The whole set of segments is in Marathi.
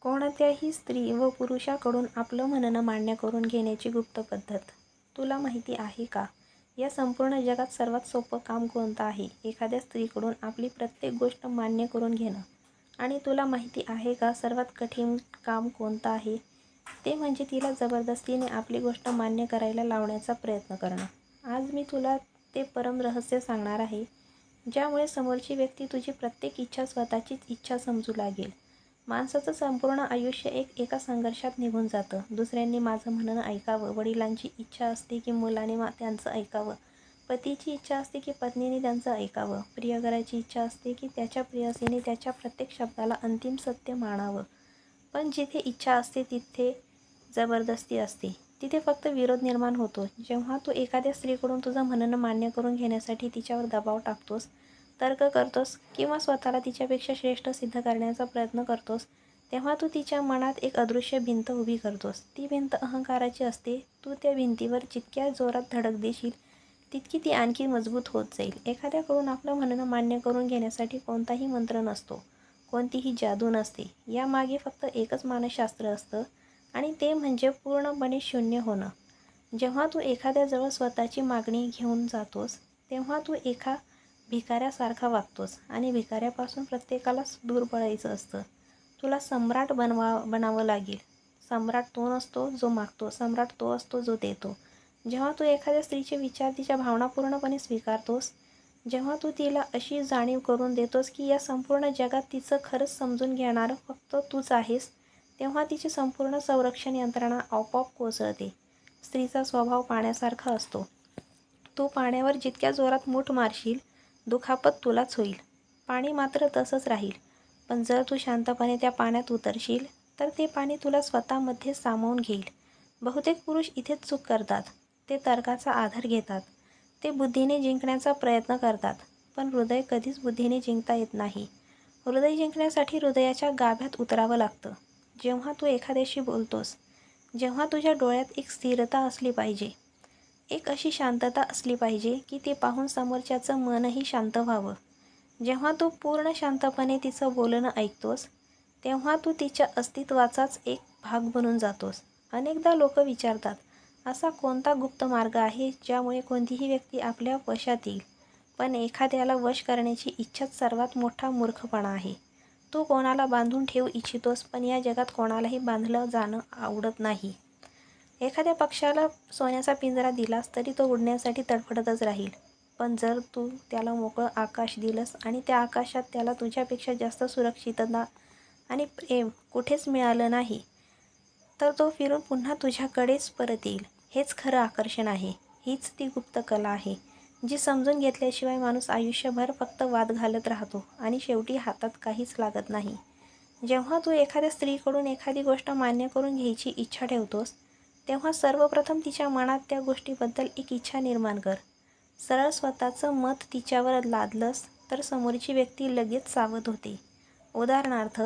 कोणत्याही स्त्री व पुरुषाकडून आपलं म्हणणं मान्य करून घेण्याची गुप्त पद्धत तुला माहिती आहे का? या संपूर्ण जगात सर्वात सोपं काम कोणतं आहे? एखाद्या स्त्रीकडून आपली प्रत्येक गोष्ट मान्य करून घेणं. आणि तुला माहिती आहे का सर्वात कठीण काम कोणतं आहे? ते म्हणजे तिला जबरदस्तीने आपली गोष्ट मान्य करायला लावण्याचा प्रयत्न करणं. आज मी तुला ते परम रहस्य सांगणार आहे, ज्यामुळे समोरची व्यक्ती तुझी प्रत्येक इच्छा स्वतःचीच इच्छा समजू लागेल. माणसाचं संपूर्ण आयुष्य एका संघर्षात निघून जातं. दुसऱ्यांनी माझं म्हणणं ऐकावं, वडिलांची इच्छा असते की मुलाने त्यांचं ऐकावं, पतीची इच्छा असते की पत्नीने त्यांचं ऐकावं, प्रियकराची इच्छा असते की त्याच्या प्रेयसीने त्याच्या प्रत्येक शब्दाला अंतिम सत्य मानावं. पण जिथे इच्छा असते तिथे जबरदस्ती असते. तिथे फक्त विरोध निर्माण होतो. जेव्हा तू एखाद्या स्त्रीकडून तुझं म्हणणं मान्य करून घेण्यासाठी तिच्यावर दबाव टाकतोस, तर्क करतोस किंवा स्वतःला तिच्यापेक्षा श्रेष्ठ सिद्ध करण्याचा प्रयत्न करतोस, तेव्हा तू तिच्या मनात एक अदृश्य भिंत उभी करतोस. ती भिंत अहंकाराची असते. तू त्या भिंतीवर जितक्या जोरात धडक देशील, तितकी ती आणखी मजबूत होत जाईल. एखाद्याकडून आपलं म्हणणं मान्य करून घेण्यासाठी कोणताही मंत्र नसतो, कोणतीही जादू नसते. यामागे फक्त एकच मानसशास्त्र असतं, आणि ते म्हणजे पूर्णपणे शून्य होणं. जेव्हा तू एखाद्याजवळ स्वतःची मागणी घेऊन जातोस, तेव्हा तू एका भिकाऱ्यासारखा वागतोस, आणि भिकाऱ्यापासून प्रत्येकालाच दूर पळायचं असतं. तुला सम्राट बनावं लागेल. सम्राट तो नसतो जो मागतो, सम्राट तो असतो जो देतो. जेव्हा तू एखाद्या स्त्रीचे विचार, तिच्या भावना पूर्णपणे स्वीकारतोस, जेव्हा तू तिला अशी जाणीव करून देतोस की या संपूर्ण जगात तिचं खरंच समजून घेणारं फक्त तूच आहेस, तेव्हा तिची संपूर्ण संरक्षण यंत्रणा आपोआप कोसळते. स्त्रीचा स्वभाव पाण्यासारखा असतो. तू पाण्यावर जितक्या जोरात मूठ मारशील, दुखापत तुलाच होईल. पाणी मात्र तसंच राहील. पण जर तू शांतपणे त्या पाण्यात उतरशील, तर ते पाणी तुला स्वतःमध्ये सामावून घेईल. बहुतेक पुरुष इथेच चूक करतात. ते तर्काचा आधार घेतात. ते बुद्धीने जिंकण्याचा प्रयत्न करतात. पण हृदय कधीच बुद्धीने जिंकता येत नाही. हृदय जिंकण्यासाठी हृदयाच्या गाभ्यात उतरावं लागतं. जेव्हा तू एखाद्याशी बोलतोस, जेव्हा तुझ्या डोळ्यात एक स्थिरता असली पाहिजे, एक अशी शांतता असली पाहिजे की ते पाहून समोरच्याचं मनही शांत व्हावं. जेव्हा तू पूर्ण शांतपणे तिचं बोलणं ऐकतोस, तेव्हा तू तिच्या अस्तित्वाचाच एक भाग बनून जातोस. अनेकदा लोक विचारतात, असा कोणता गुप्त मार्ग आहे ज्यामुळे कोणतीही व्यक्ती आपल्या वशात येईल? पण एखाद्याला वश करण्याची इच्छाच सर्वात मोठा मूर्खपणा आहे. तू कोणाला बांधून ठेवू इच्छितोस, पण या जगात कोणालाही बांधलं जाणं आवडत नाही. एखाद्या पक्ष्याला सोन्याचा पिंजरा दिलास तरी तो उडण्यासाठी तडफडतच राहील. पण जर तू त्याला मोकळं आकाश दिलंस आणि त्या आकाशात त्याला तुझ्यापेक्षा जास्त सुरक्षितता आणि प्रेम कुठेच मिळालं नाही, तर तो फिरून पुन्हा तुझ्याकडेच परत येईल. हेच खरं आकर्षण आहे. हीच ती गुप्त कला आहे, जी समजून घेतल्याशिवाय माणूस आयुष्यभर फक्त वाद घालत राहतो आणि शेवटी हातात काहीच लागत नाही. जेव्हा तू एखाद्या स्त्रीकडून एखादी गोष्ट मान्य करून घ्यायची इच्छा ठेवतोस, तेव्हा सर्वप्रथम तिच्या मनात त्या गोष्टीबद्दल एक इच्छा निर्माण कर. सरळ स्वतःचं मत तिच्यावर लादलंस तर समोरची व्यक्ती लगेच सावध होते. उदाहरणार्थ,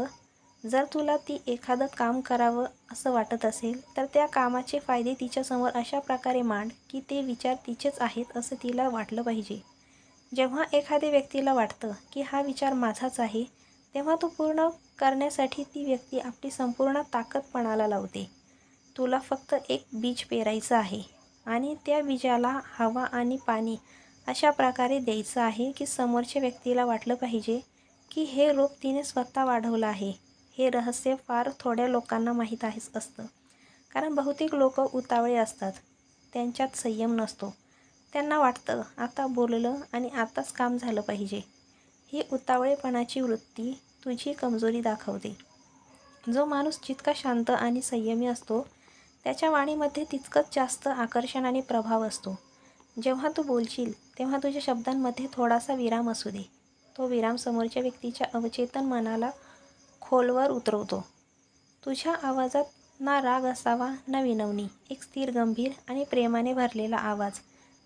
जर तुला ती एखादं काम करावं असं वाटत असेल, तर त्या कामाचे फायदे तिच्यासमोर अशा प्रकारे मांड की ते विचार तिचेच आहेत असं तिला वाटलं पाहिजे. जेव्हा एखाद्या व्यक्तीला वाटतं की हा विचार माझाच आहे, तेव्हा तो पूर्ण करण्यासाठी ती व्यक्ती आपली संपूर्ण ताकद पणाला लावते. तुला फक्त एक बीज पेरायचं आहे, आणि त्या बीजाला हवा आणि पाणी अशा प्रकारे द्यायचं आहे की समोरच्या व्यक्तीला वाटलं पाहिजे की हे रोप तिने स्वतः वाढवलं आहे. हे रहस्य फार थोड्या लोकांना माहीत असतं. कारण बहुतेक लोक उतावळे असतात. त्यांच्यात संयम नसतो. त्यांना वाटतं आता बोललं आणि आताच काम झालं पाहिजे. ही उतावळेपणाची वृत्ती तुझी कमजोरी दाखवते. जो माणूस जितका शांत आणि संयमी असतो, त्याच्या वाणीमध्ये तितकंच जास्त आकर्षण आणि प्रभाव असतो. जेव्हा तू बोलशील, तेव्हा तुझ्या शब्दांमध्ये थोडासा विराम असू दे. तो विराम समोरच्या व्यक्तीच्या अवचेतन मनाला खोलवर उतरवतो. तुझ्या आवाजात ना राग असावा ना विनवणी. एक स्थिर, गंभीर आणि प्रेमाने भरलेला आवाज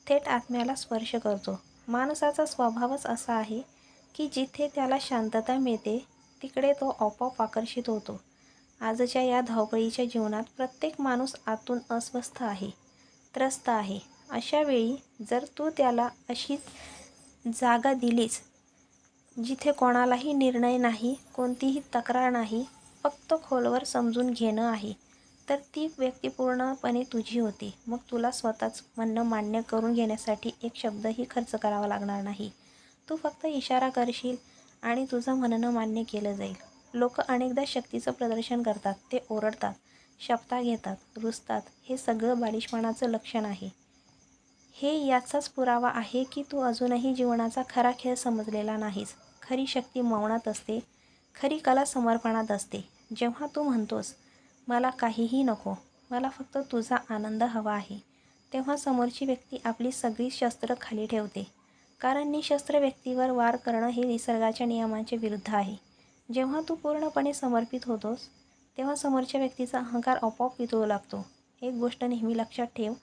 थेट आत्म्याला स्पर्श करतो. माणसाचा स्वभावच असा आहे की जिथे त्याला शांतता मिळते, तिकडे तो आपोआप आकर्षित होतो. आजच्या या धावपळीच्या जीवनात प्रत्येक माणूस आतून अस्वस्थ आहे, त्रस्त आहे. अशा वेळी जर तू त्याला अशी जागा दिलीस, जिथे कोणालाही निर्णय नाही, कोणतीही तक्रार नाही, फक्त खोलवर समजून घेणं आहे, तर ती व्यक्ती पूर्णपणे तुझी होती. मग तुला स्वतःच म्हणणं मान्य करून घेण्यासाठी एक शब्दही खर्च करावा लागणार नाही. तू फक्त इशारा करशील आणि तुझं म्हणणं मान्य केलं जाईल. लोक अनेकदा शक्तीचं प्रदर्शन करतात. ते ओरडतात, शपथा घेतात, रुसतात. हे सगळं बालिशपणाचं लक्षण आहे. हे याचाच पुरावा आहे की तू अजूनही जीवनाचा खरा खेळ समजलेला नाहीस. खरी शक्ती मौनात असते. खरी कला समर्पणात असते. जेव्हा तू म्हणतोस, मला काहीही नको, मला फक्त तुझा आनंद हवा आहे, तेव्हा समोरची व्यक्ती आपली सगळी शस्त्र खाली ठेवते. कारण निशस्त्र व्यक्तीवर वार करणं हे निसर्गाच्या नियमांच्या विरुद्ध आहे. जेव्हा तू पूर्णपणे समर्पित होतोस, तेव्हा समोरच्या व्यक्तीचा अहंकार आपोआप वितळू लागतो. एक गोष्ट नेहमी लक्षात ठेव,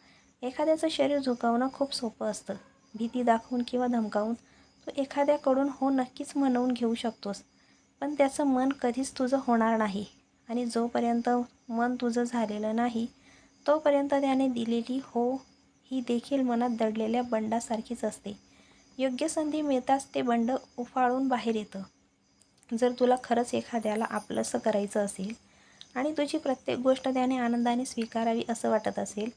एखाद्याचं शरीर झुकवणं खूप सोपं असतं. भीती दाखवून किंवा धमकावून तू एखाद्याकडून हो नक्कीच म्हणवून घेऊ शकतोस, पण त्याचं मन कधीच तुझं होणार नाही. आणि जोपर्यंत मन तुझं झालेलं नाही, तोपर्यंत त्याने दिलेली हो ही देखील मनात दडलेल्या बंडासारखीच असते. योग्य संधी मिळताच ते बंड उफाळून बाहेर येतं. जर तुला खरंच एखाद्याला आपलंसं करायचं असेल आणि तुझी प्रत्येक गोष्ट त्याने आनंदाने स्वीकारावी असं वाटत असेल,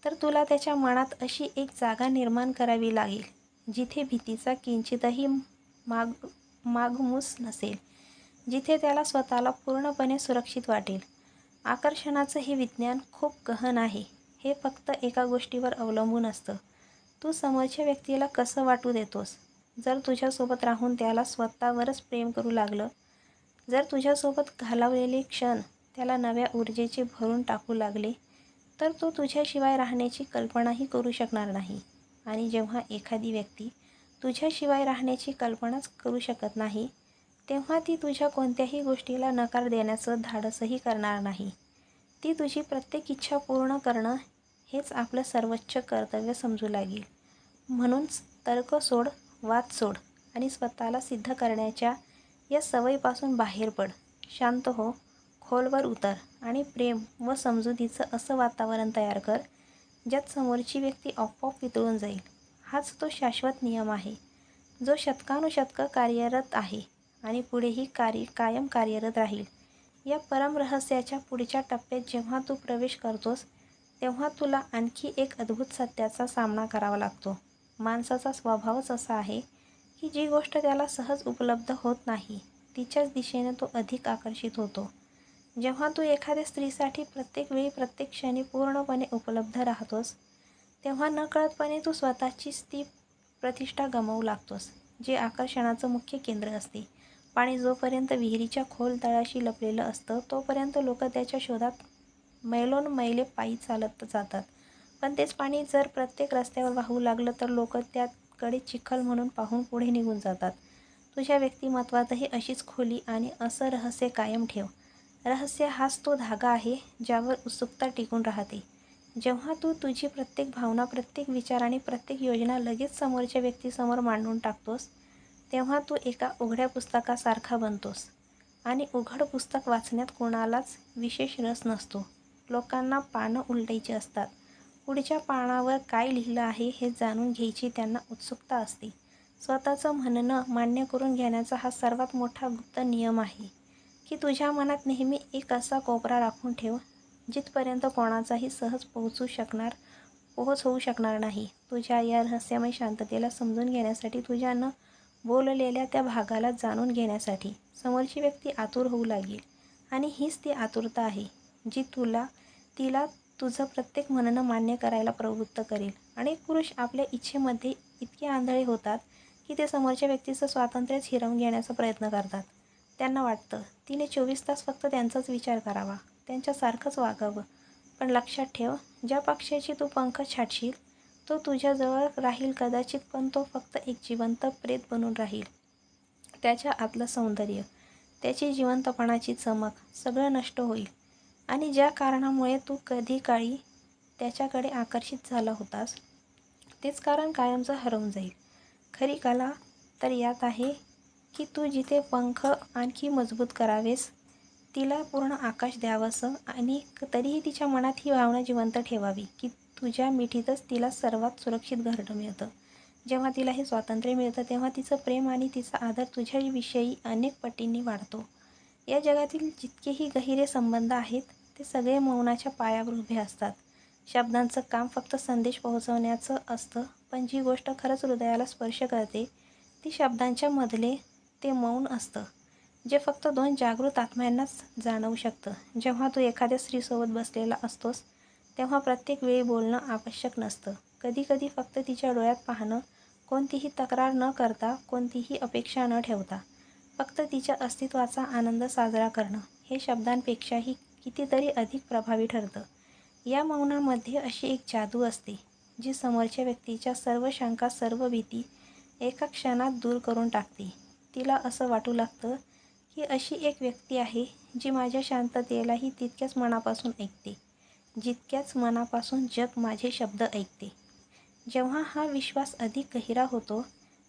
तर तुला त्याच्या मनात अशी एक जागा निर्माण करावी लागेल, जिथे भीतीचा किंचितही मागमूस नसेल, जिथे त्याला स्वतःला पूर्णपणे सुरक्षित वाटेल. आकर्षणाचं हे विज्ञान खूप गहन आहे. हे फक्त एका गोष्टीवर अवलंबून असतं, तू समोरच्या व्यक्तीला कसं वाटू देतोस. जर तुझ्यासोबत राहून त्याला स्वतःवरच प्रेम करू लागलं, जर तुझ्यासोबत घालवलेले क्षण त्याला नव्या ऊर्जेचे भरून टाकू लागले, तर तो तुझ्याशिवाय राहण्याची कल्पनाही करू शकणार नाही. आणि जेव्हा एखादी व्यक्ती तुझ्याशिवाय राहण्याची कल्पनाच करू शकत नाही, तेव्हा ती तुझ्या कोणत्याही गोष्टीला नकार देण्याचं धाडसही करणार नाही. ती तुझी प्रत्येक इच्छा पूर्ण करणं हेच आपलं सर्वोच्च कर्तव्य समजू लागेल. म्हणून तर्क सोड, वाद सोड आणि स्वतःला सिद्ध करण्याच्या या सवयीपासून बाहेर पड. शांत हो, खोलवर उतर आणि प्रेम व समजुतीचं असं वातावरण तयार कर, ज्यात समोरची व्यक्ती आपोआप वितळून जाईल. हाच तो शाश्वत नियम आहे, जो शतकानुशतकं कार्यरत आहे आणि पुढेही कायम कार्यरत राहील. या परमरहस्याच्या पुढच्या टप्प्यात जेव्हा तू प्रवेश करतोस, तेव्हा तुला आणखी एक अद्भुत सत्याचा सामना करावा लागतो. माणसाचा स्वभावच असा आहे की जी गोष्ट त्याला सहज उपलब्ध होत नाही, तिच्याच दिशेने तो अधिक आकर्षित होतो. जेव्हा तू एखाद्या स्त्रीसाठी प्रत्येक वेळी प्रत्येक क्षणी पूर्णपणे उपलब्ध राहतोस, तेव्हा नकळतपणे तू स्वतःचीच ती प्रतिष्ठा गमावू लागतोस, जे आकर्षणाचं मुख्य केंद्र असते. पाणी जोपर्यंत विहिरीच्या खोल तळाशी लपलेलं असतं, तोपर्यंत लोक त्याच्या शोधात मैलोनमैले पायी चालत जातात. पण तेच पाणी जर प्रत्येक रस्त्यावर वाहू लागलं, तर लोक त्याकडे चिखल म्हणून पाहून पुढे निघून जातात. तुझ्या व्यक्तिमत्वातही अशीच खोली आणि असं रहस्य कायम ठेव. रहस्य हाच तो धागा आहे, ज्यावर उत्सुकता टिकून राहते. जेव्हा तू तुझी प्रत्येक भावना, प्रत्येक विचार आणि प्रत्येक योजना लगेच समोरच्या व्यक्तीसमोर मांडून टाकतोस, तेव्हा तू एका उघड्या पुस्तकासारखा बनतोस. आणि उघड पुस्तक वाचण्यात कोणालाच विशेष रस नसतो. लोकांना पानं उलटायची असतात. पुढच्या पानावर काय लिहिलं आहे हे जाणून घ्यायची त्यांना उत्सुकता असते. स्वतःचं म्हणणं मान्य करून घेण्याचा हा सर्वात मोठा गुप्त नियम आहे की तुझ्या मनात नेहमी एक असा कोपरा राखून ठेव, जिथपर्यंत कोणाचाही सहज पोहोच होऊ शकणार नाही. तुझ्या या रहस्यमय शांततेला समजून घेण्यासाठी, तुझ्या न बोललेल्या त्या भागाला जाणून घेण्यासाठी समोरची व्यक्ती आतुर होऊ लागेल. आणि हीच ती आतुरता आहे जी तिला तुझं प्रत्येक म्हणणं मान्य करायला प्रवृत्त करेल. अनेक पुरुष आपल्या इच्छेमध्ये इतके आंधळे होतात की ते समोरच्या व्यक्तीचं स्वातंत्र्यच हिरावून घेण्याचा प्रयत्न करतात. त्यांना वाटतं, तिने 24 तास फक्त त्यांचाच विचार करावा, त्यांच्यासारखंच वागावं. पण लक्षात ठेव, ज्या पक्षाची तू पंख छाटशील, तो तुझ्याजवळ राहील कदाचित, पण तो फक्त एक जिवंत प्रेत बनून राहील. त्याच्या आतलं सौंदर्य, त्याची जिवंतपणाची चमक सगळं नष्ट होईल. आणि ज्या कारणामुळे तू कधी काळी त्याच्याकडे आकर्षित झाला होतास, तेच कारण कायमचं हरवून जाईल. खरी कला तर यात आहे की तू जिथे पंख आणखी मजबूत करावेस, तिला पूर्ण आकाश द्यावंसं आणि तरीही तिच्या मनात ही भावना जिवंत ठेवावी की तुझ्या मिठीतच तिला सर्वात सुरक्षित घरटं मिळतं. जेव्हा तिला हे स्वातंत्र्य मिळतं, तेव्हा तिचं प्रेम आणि तिचा आदर तुझ्याविषयी अनेक पटींनी वाढतो. या जगातील जितकेही गहिरे संबंध आहेत ते सगळे मौनाच्या पायावर उभे असतात. शब्दांचं काम फक्त संदेश पोहोचवण्याचं असतं, पण जी गोष्ट खरंच हृदयाला स्पर्श करते ती शब्दांच्या मधले ते मौन असतं, जे फक्त दोन जागृत आत्म्यांनाच जाणवू शकतं. जेव्हा तू एखाद्या स्त्रीसोबत बसलेला असतोस तेव्हा प्रत्येक वेळी बोलणं आवश्यक नसतं. कधीकधी फक्त तिच्या डोळ्यात पाहणं, कोणतीही तक्रार न करता, कोणतीही अपेक्षा न ठेवता, फक्त तिच्या अस्तित्वाचा आनंद साजरा करणं, हे शब्दांपेक्षाही कितीतरी अधिक प्रभावी ठरतं. या मौनामध्ये अशी एक जादू असते जी समोरच्या व्यक्तीच्या सर्व शंका, सर्व भीती एका क्षणात दूर करून टाकते. तिला असं वाटू लागतं की अशी एक व्यक्ती आहे जी माझ्या शांततेलाही तितक्याच मनापासून ऐकते, जितक्याच मनापासून जग माझे शब्द ऐकते. जेव्हा हा विश्वास अधिक गहिरा होतो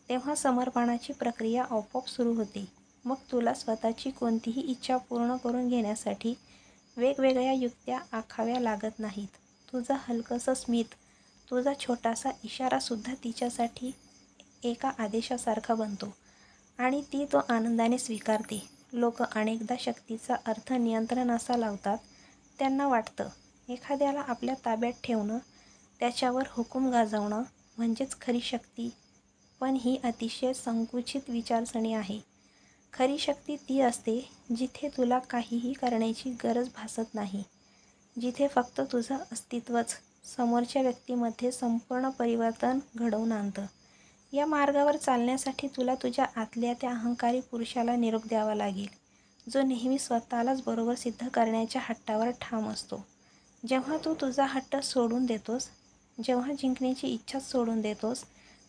तेव्हा समर्पणाची प्रक्रिया आपोआप सुरू होते. मग तुला स्वतःची कोणतीही इच्छा पूर्ण करून घेण्यासाठी वेगवेगळ्या युक्त्या आखाव्या लागत नाहीत. तुझं हलकंसं स्मित, तुझा छोटासा इशारासुद्धा तिच्यासाठी एका आदेशासारखा बनतो आणि ती तो आनंदाने स्वीकारते. लोक अनेकदा शक्तीचा अर्थ नियंत्रणाचा लावतात. त्यांना वाटतं एखाद्याला आपल्या ताब्यात ठेवणं, त्याच्यावर हुकूम गाजवणं म्हणजेच खरी शक्ती. पण ही अतिशय संकुचित विचारसरणी आहे. खरी शक्ती ती असते जिथे तुला काहीही करण्याची गरज भासत नाही, जिथे फक्त तुझं अस्तित्वच समोरच्या व्यक्तीमध्ये संपूर्ण परिवर्तन घडवून आणतं. या मार्गावर चालण्यासाठी तुला तुझ्या आतल्या त्या अहंकारी पुरुषाला निरोप द्यावा लागेल, जो नेहमी स्वतःलाच बरोबर सिद्ध करण्याच्या हट्टावर ठाम असतो. जेव्हा तू तुझा हट्ट सोडून देतोस, जेव्हा जिंकण्याची इच्छाच सोडून देतोस,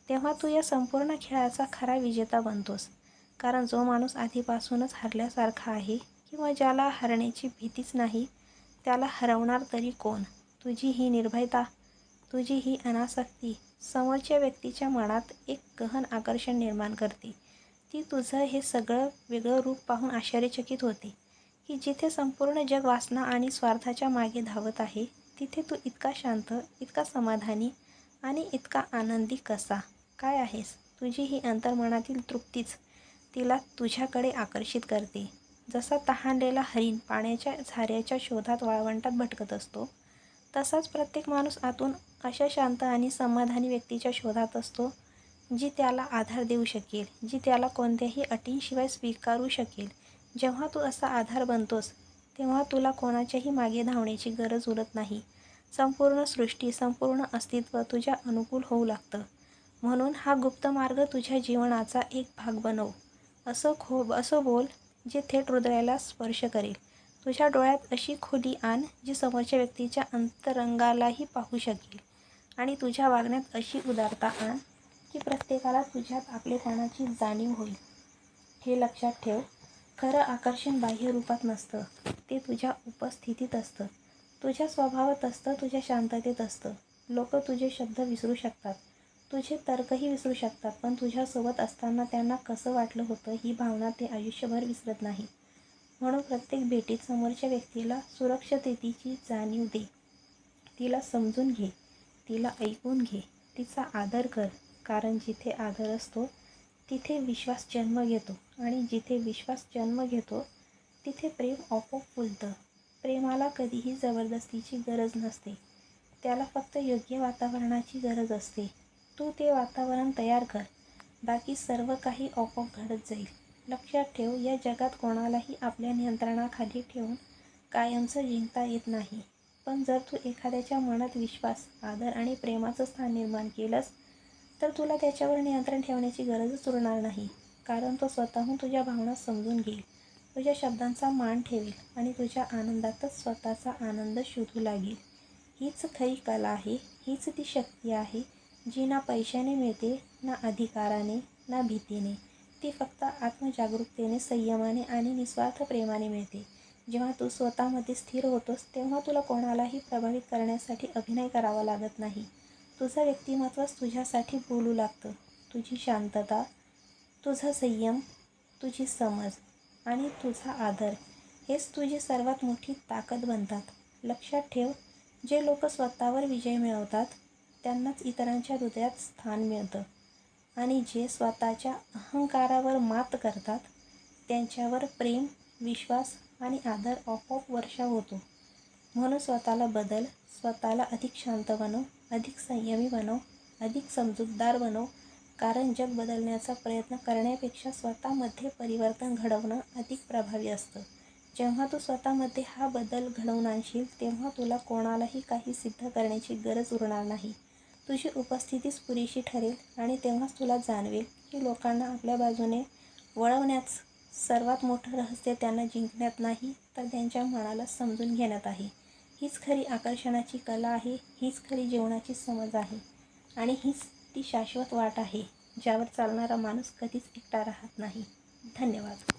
तेव्हा तू या संपूर्ण खेळाचा खरा विजेता बनतोस. कारण जो माणूस आधीपासूनच हरल्यासारखा आहे किंवा ज्याला हरण्याची भीतीच नाही, त्याला हरवणार तरी कोण? तुझी ही निर्भयता, तुझी ही अनासक्ती समोरच्या व्यक्तीच्या मनात एक गहन आकर्षण निर्माण करते. ती तुझं हे सगळं वेगळं रूप पाहून आश्चर्यचकित होते की जिथे संपूर्ण जग वासना आणि स्वार्थाच्या मागे धावत आहे, तिथे तू इतका शांत, इतका समाधानी आणि इतका आनंदी कसा काय आहेस? तुझी ही अंतर्मनातील तृप्तीच तिला तुझ्याकडे आकर्षित करते. जसा तहानलेला हरीण पाण्याच्या झऱ्याच्या शोधात वाळवंटात भटकत असतो, तसाच प्रत्येक माणूस आतून अशा शांत आणि समाधानी व्यक्तीच्या शोधात असतो, जी त्याला आधार देऊ शकेल, जी त्याला कोणत्याही अटींशिवाय स्वीकारू शकेल. जेव्हा तू असा आधार बनतोस तेव्हा तुला कोणाच्याही मागे धावण्याची गरज उरत नाही. संपूर्ण सृष्टी, संपूर्ण अस्तित्व तुझ्या अनुकूल होऊ लागतं. म्हणून हा गुप्त मार्ग तुझ्या जीवनाचा एक भाग बनव. असं बोल जे थेट हृदयाला स्पर्श करेल. तुझ्या डोळ्यात अशी खोली आण जी समोरच्या व्यक्तीच्या अंतरंगालाही पाहू शकेल. आणि तुझ्या वागण्यात अशी उदारता आण की प्रत्येकाला तुझ्यात आपलेपणाची जाणीव होईल. हे लक्षात ठेव, खरं आकर्षण बाह्य रूपात नसतं, ते तुझ्या उपस्थितीत असतं, तुझ्या स्वभावात असतं, तुझ्या शांततेत असतं. लोक तुझे शब्द विसरू शकतात, तुझे तर्कही विसरू शकतात, पण तुझ्यासोबत असताना त्यांना कसं वाटलं होतं ही भावना ते आयुष्यभर विसरत नाहीत. म्हणून प्रत्येक भेटीत समोरच्या व्यक्तीला सुरक्षिततेची जाणीव दे. तिला समजून घे, तिला ऐकून घे, तिचा आदर कर. कारण जिथे आदर असतो तिथे विश्वास जन्म घेतो आणि जिथे विश्वास जन्म घेतो तिथे प्रेम आपोआप फुलतं. प्रेमाला कधीही जबरदस्तीची गरज नसते, त्याला फक्त योग्य वातावरणाची गरज असते. तू ते वातावरण तयार कर, बाकी सर्व काही आपोआप घडत जाईल. लक्षात ठेव, या जगात कोणालाही आपल्या नियंत्रणाखाली ठेवून कायमचं जिंकता येत नाही. पण जर तू एखाद्याच्या मनात विश्वास, आदर आणि प्रेमाचं स्थान निर्माण केलंस तर तुला त्याच्यावर नियंत्रण ठेवण्याची गरजच उरणार नाही. कारण तो स्वतःहून तुझ्या भावना समजून घेईल, तुझ्या शब्दांचा मान ठेवेल आणि तुझ्या आनंदातच स्वतःचा आनंद शोधू लागेल. हीच खरी कला आहे, हीच ती शक्ती आहे जी ना पैशाने मिळते, ना अधिकाराने, ना भीतीने. ती फक्त आत्मजागरूकतेने, संयमाने आणि निस्वार्थ प्रेमाने मिळते. जेव्हा तू स्वतःमध्ये स्थिर होतोस तेव्हा तुला कोणालाही प्रभावित करण्यासाठी अभिनय करावा लागत नाही. तुझं व्यक्तिमत्वच तुझ्यासाठी बोलू लागतं. तुझी शांतता, तुझा संयम, तुझी समज आणि तुझा आदर हेच तुझी सर्वात मोठी ताकद बनतात. लक्षात ठेव, जे लोक स्वतःवर विजय मिळवतात त्यांनाच इतरांच्या हृदयात स्थान मिळतं आणि जे स्वतःच्या अहंकारावर मात करतात त्यांच्यावर प्रेम विश्वास आणि आदर आपोआप वर्षाव होतो. म्हणून स्वतःला बदल, स्वतःला अधिक शांत बनव, अधिक संयमी बनव, अधिक समजूतदार बनव. कारण जग बदलण्याचा प्रयत्न करण्यापेक्षा स्वतःमध्ये परिवर्तन घडवणं अधिक प्रभावी असतं. जेव्हा तू स्वतःमध्ये हा बदल घडवून आणशील तेव्हा तुला कोणालाही काही सिद्ध करण्याची गरज उरणार नाही. तुझी उपस्थितीच पुरेशी ठरेल आणि तेव्हाच तुला जाणवेल की लोकांना आपल्या बाजूने वळवण्याचं सर्वात मोठं रहस्य त्यांना जिंकण्यात नाही तर त्यांच्या मनाला समजून घेण्यात आहे. हीच खरी आकर्षणाची कला आहे, हीच खरी जीवनाची समज आहे आणि हीच ती शाश्वत वाट आहे ज्यावर चालणारा माणूस कधीच एकटा राहत नाही. धन्यवाद.